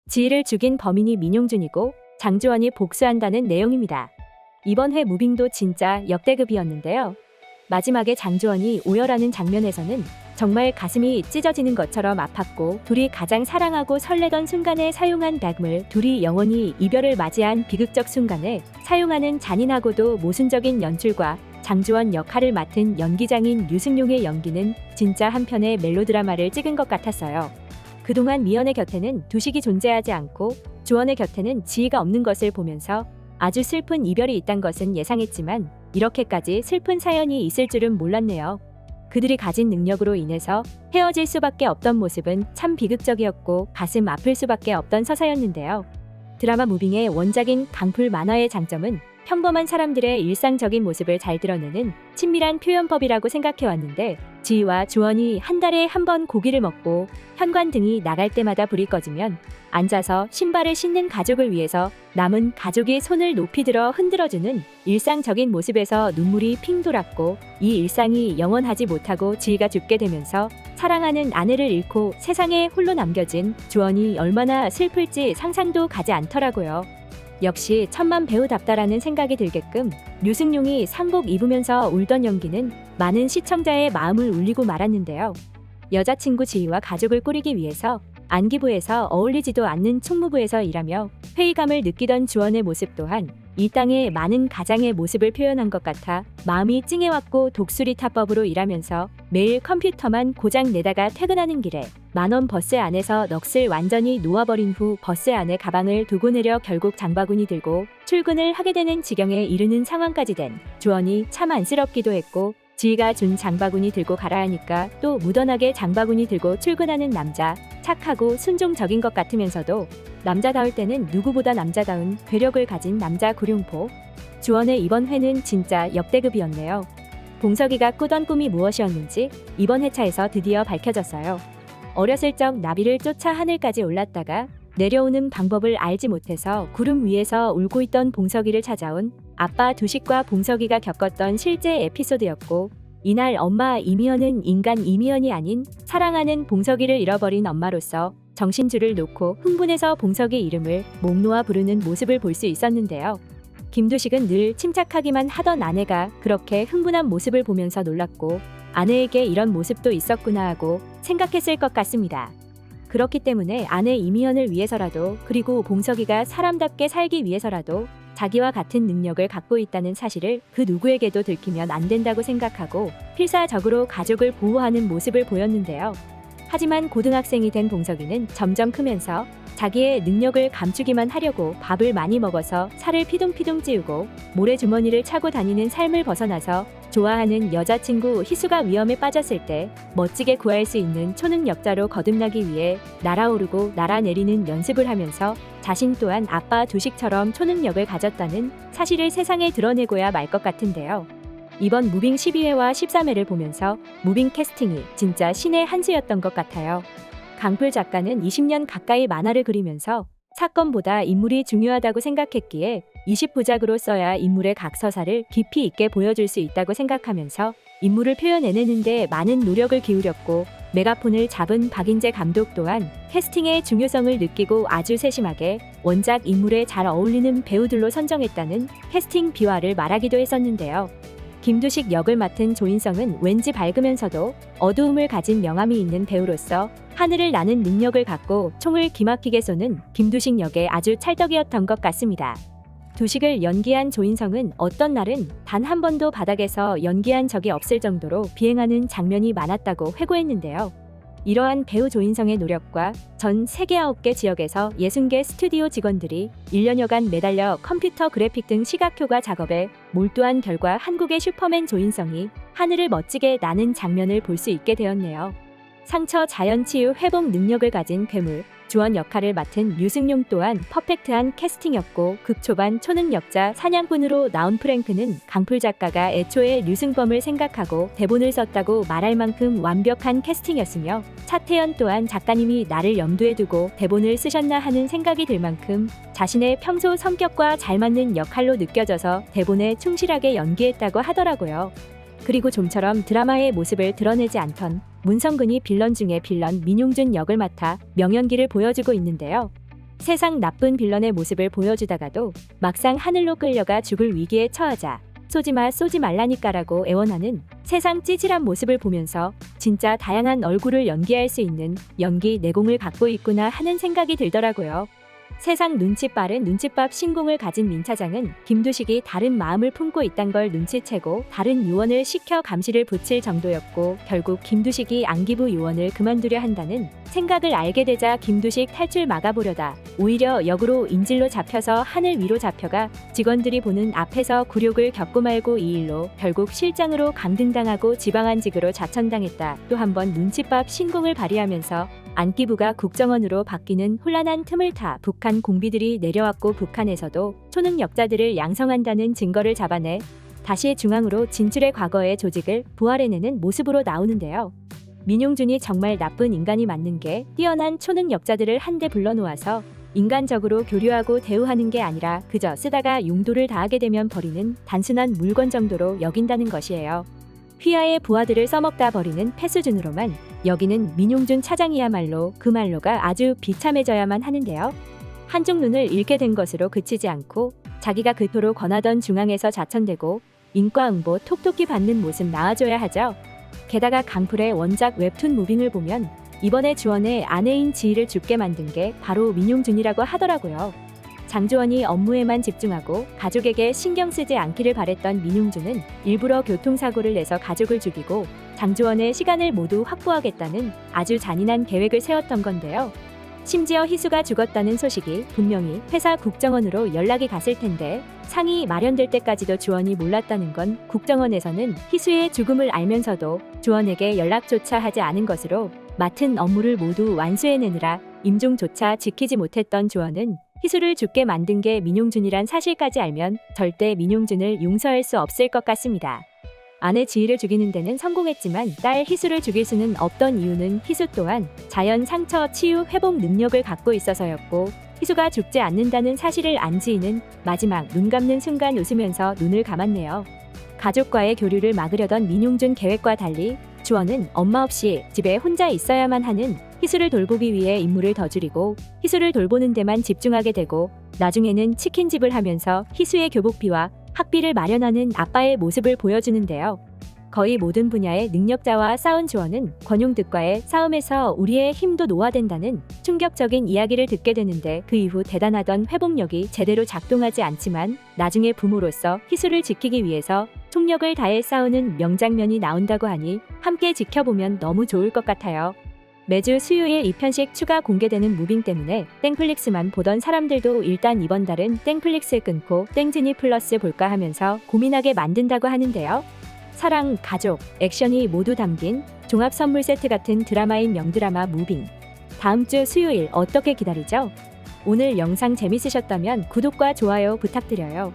지희를 죽인 범인이 민용준이고 장주원이 복수한다는 내용입니다. 이번 회 무빙도 진짜 역대급이었는데요. 마지막에 장주원이 오열하는 장면에서는 정말 가슴이 찢어지는 것처럼 아팠고, 둘이 가장 사랑하고 설레던 순간에 사용한 백물, 둘이 영원히 이별을 맞이한 비극적 순간에 사용하는 잔인하고도 모순적인 연출과 장주원 역할을 맡은 연기장인 류승룡의 연기는 진짜 한 편의 멜로드라마를 찍은 것 같았어요. 그동안 미연의 곁에는 두식이 존재하지 않고 주원의 곁에는 지희가 없는 것을 보면서 아주 슬픈 이별이 있단 것은 예상했지만 이렇게까지 슬픈 사연이 있을 줄은 몰랐네요. 그들이 가진 능력으로 인해서 헤어질 수밖에 없던 모습은 참 비극적이었고 가슴 아플 수밖에 없던 서사였는데요. 드라마 무빙의 원작인 강풀 만화의 장점은 평범한 사람들의 일상적인 모습을 잘 드러내는 친밀한 표현법이라고 생각해왔는데, 지희와 주원이 한 달에 한 번 고기를 먹고 현관등이 나갈 때마다 불이 꺼지면 앉아서 신발을 신는 가족을 위해서 남은 가족이 손을 높이 들어 흔들어주는 일상적인 모습에서 눈물이 핑 돌았고, 이 일상이 영원하지 못하고 지희가 죽게 되면서 사랑하는 아내를 잃고 세상에 홀로 남겨진 주원이 얼마나 슬플지 상상도 가지 않더라고요. 역시 천만 배우답다라는 생각이 들게끔 류승룡이 상복 입으면서 울던 연기는 많은 시청자의 마음을 울리고 말았는데요. 여자친구 지희와 가족을 꾸리기 위해서 안기부에서 어울리지도 않는 총무부에서 일하며 회의감을 느끼던 주원의 모습 또한 이 땅의 많은 가장의 모습을 표현한 것 같아 마음이 찡해왔고, 독수리 타법으로 일하면서 매일 컴퓨터만 고장 내다가 퇴근하는 길에 만원 버스 안에서 넋을 완전히 놓아버린 후 버스 안에 가방을 두고 내려 결국 장바구니 들고 출근을 하게 되는 지경에 이르는 상황까지 된 주원이 참 안쓰럽기도 했고, 지희가 준 장바구니 들고 가라 하니까 또 무던하게 장바구니 들고 출근하는 남자, 착하고 순종적인 것 같으면서도 남자다울 때는 누구보다 남자다운 괴력을 가진 남자 구룡포. 주원의 이번 회는 진짜 역대급이었네요. 봉석이가 꾸던 꿈이 무엇이었는지 이번 회차에서 드디어 밝혀졌어요. 어렸을 적 나비를 쫓아 하늘까지 올랐다가 내려오는 방법을 알지 못해서 구름 위에서 울고 있던 봉석이를 찾아온 아빠 두식과 봉석이가 겪었던 실제 에피소드였고, 이날 엄마 이미연은 인간 이미연이 아닌 사랑하는 봉석이를 잃어버린 엄마로서 정신줄을 놓고 흥분해서 봉석이 이름을 목 놓아 부르는 모습을 볼 수 있었는데요. 김두식은 늘 침착하기만 하던 아내가 그렇게 흥분한 모습을 보면서 놀랐고, 아내에게 이런 모습도 있었구나 하고 생각했을 것 같습니다. 그렇기 때문에 아내 이미연을 위해서라도, 그리고 봉석이가 사람답게 살기 위해서라도 자기와 같은 능력을 갖고 있다는 사실을 그 누구에게도 들키면 안 된다고 생각하고 필사적으로 가족을 보호하는 모습을 보였는데요. 하지만 고등학생이 된 봉석이는 점점 크면서 자기의 능력을 감추기만 하려고 밥을 많이 먹어서 살을 피둥피둥 찌우고 모래주머니를 차고 다니는 삶을 벗어나서 좋아하는 여자친구 희수가 위험에 빠졌을 때 멋지게 구할 수 있는 초능력자로 거듭나기 위해 날아오르고 날아내리는 연습을 하면서 자신 또한 아빠 두식처럼 초능력을 가졌다는 사실을 세상에 드러내고야 말 것 같은데요. 이번 무빙 12회와 13회를 보면서 무빙 캐스팅이 진짜 신의 한 수였던 것 같아요. 강풀 작가는 20년 가까이 만화를 그리면서 사건보다 인물이 중요하다고 생각했기에 20부작으로 써야 인물의 각 서사를 깊이 있게 보여줄 수 있다고 생각하면서 인물을 표현해내는데 많은 노력을 기울였고, 메가폰을 잡은 박인재 감독 또한 캐스팅의 중요성을 느끼고 아주 세심하게 원작 인물에 잘 어울리는 배우들로 선정했다는 캐스팅 비화를 말하기도 했었는데요. 김두식 역을 맡은 조인성은 왠지 밝으면서도 어두움을 가진 명암이 있는 배우로서 하늘을 나는 능력을 갖고 총을 기막히게 쏘는 김두식 역에 아주 찰떡이었던 것 같습니다. 두식을 연기한 조인성은 어떤 날은 단 한 번도 바닥에서 연기한 적이 없을 정도로 비행하는 장면이 많았다고 회고했는데요. 이러한 배우 조인성의 노력과 전 세계 9개 지역에서 60개 스튜디오 직원들이 1년여간 매달려 컴퓨터 그래픽 등 시각효과 작업에 몰두한 결과 한국의 슈퍼맨 조인성이 하늘을 멋지게 나는 장면을 볼 수 있게 되었네요. 상처 자연치유 회복 능력을 가진 괴물 주원 역할을 맡은 류승룡 또한 퍼펙트한 캐스팅이었고, 극초반 초능력자 사냥꾼으로 나온 프랭크는 강풀 작가가 애초에 류승범을 생각하고 대본을 썼다고 말할 만큼 완벽한 캐스팅이었으며, 차태현 또한 작가님이 나를 염두에 두고 대본을 쓰셨나 하는 생각이 들 만큼 자신의 평소 성격과 잘 맞는 역할로 느껴져서 대본에 충실하게 연기했다고 하더라고요. 그리고 좀처럼 드라마의 모습을 드러내지 않던 문성근이 빌런 중에 빌런 민용준 역을 맡아 명연기를 보여주고 있는데요. 세상 나쁜 빌런의 모습을 보여주다가도 막상 하늘로 끌려가 죽을 위기에 처하자 쏘지마 쏘지 말라니까라고 애원하는 세상 찌질한 모습을 보면서 진짜 다양한 얼굴을 연기할 수 있는 연기 내공을 갖고 있구나 하는 생각이 들더라고요. 세상 눈치 빠른 눈칫밥 신공을 가진 민 차장은 김두식이 다른 마음을 품고 있단 걸 눈치채고 다른 요원을 시켜 감시를 붙일 정도였고, 결국 김두식이 안기부 요원을 그만두려 한다는 생각을 알게 되자 김두식 탈출 막아보려다 오히려 역으로 인질로 잡혀서 하늘 위로 잡혀가 직원들이 보는 앞에서 굴욕을 겪고 말고 이 일로 결국 실장으로 강등당하고 지방안직으로 자천당했다. 또 한 번 눈칫밥 신공을 발휘하면서 안기부가 국정원으로 바뀌는 혼란한 틈을 타 북한 공비들이 내려왔고 북한에서도 초능력자들을 양성한다는 증거를 잡아내 다시 중앙으로 진출해 과거의 조직을 부활해내는 모습으로 나오는데요. 민용준이 정말 나쁜 인간이 맞는 게 뛰어난 초능력자들을 한데 불러놓아서 인간적으로 교류하고 대우하는 게 아니라 그저 쓰다가 용도를 다하게 되면 버리는 단순한 물건 정도로 여긴다는 것이에요. 휘하의 부하들을 써먹다 버리는 폐수준으로만 여기는 민용준 차장이야말로 그 말로가 아주 비참해져야만 하는데요. 한쪽 눈을 잃게 된 것으로 그치지 않고 자기가 그토록 권하던 중앙에서 자천되고 인과응보 톡톡히 받는 모습 나와줘야 하죠. 게다가 강풀의 원작 웹툰 무빙을 보면 이번에 주원의 아내인 지희를 죽게 만든 게 바로 민용준이라고 하더라고요. 장주원이 업무에만 집중하고 가족에게 신경 쓰지 않기를 바랬던 민용준은 일부러 교통사고를 내서 가족을 죽이고 장주원의 시간을 모두 확보하겠다는 아주 잔인한 계획을 세웠던 건데요. 심지어 희수가 죽었다는 소식이 분명히 회사 국정원으로 연락이 갔을 텐데 상이 마련될 때까지도 주원이 몰랐다는 건 국정원에서는 희수의 죽음을 알면서도 주원에게 연락조차 하지 않은 것으로 맡은 업무를 모두 완수해내느라 임종조차 지키지 못했던 주원은 희수를 죽게 만든 게 민용준이란 사실까지 알면 절대 민용준을 용서할 수 없을 것 같습니다. 아내 지희를 죽이는 데는 성공했지만 딸 희수를 죽일 수는 없던 이유는 희수 또한 자연 상처 치유 회복 능력을 갖고 있어서였고, 희수가 죽지 않는다는 사실을 안 지희는 마지막 눈 감는 순간 웃으면서 눈을 감았네요. 가족과의 교류를 막으려던 민용준 계획과 달리 주원은 엄마 없이 집에 혼자 있어야만 하는 희수를 돌보기 위해 임무를 더 줄이고 희수를 돌보는 데만 집중하게 되고 나중에는 치킨집을 하면서 희수의 교복비와 학비를 마련하는 아빠의 모습을 보여주는데요. 거의 모든 분야의 능력자와 싸운 주원은 권용득과의 싸움에서 우리의 힘도 노화된다는 충격적인 이야기를 듣게 되는데 그 이후 대단하던 회복력이 제대로 작동하지 않지만 나중에 부모로서 희수를 지키기 위해서 총력을 다해 싸우는 명장면이 나온다고 하니 함께 지켜보면 너무 좋을 것 같아요. 매주 수요일 2편씩 추가 공개되는 무빙 때문에 땡플릭스만 보던 사람들도 일단 이번 달은 땡플릭스 끊고 땡즈니 플러스 볼까 하면서 고민하게 만든다고 하는데요. 사랑, 가족, 액션이 모두 담긴 종합 선물 세트 같은 드라마인 명드라마 무빙. 다음 주 수요일 어떻게 기다리죠? 오늘 영상 재밌으셨다면 구독과 좋아요 부탁드려요.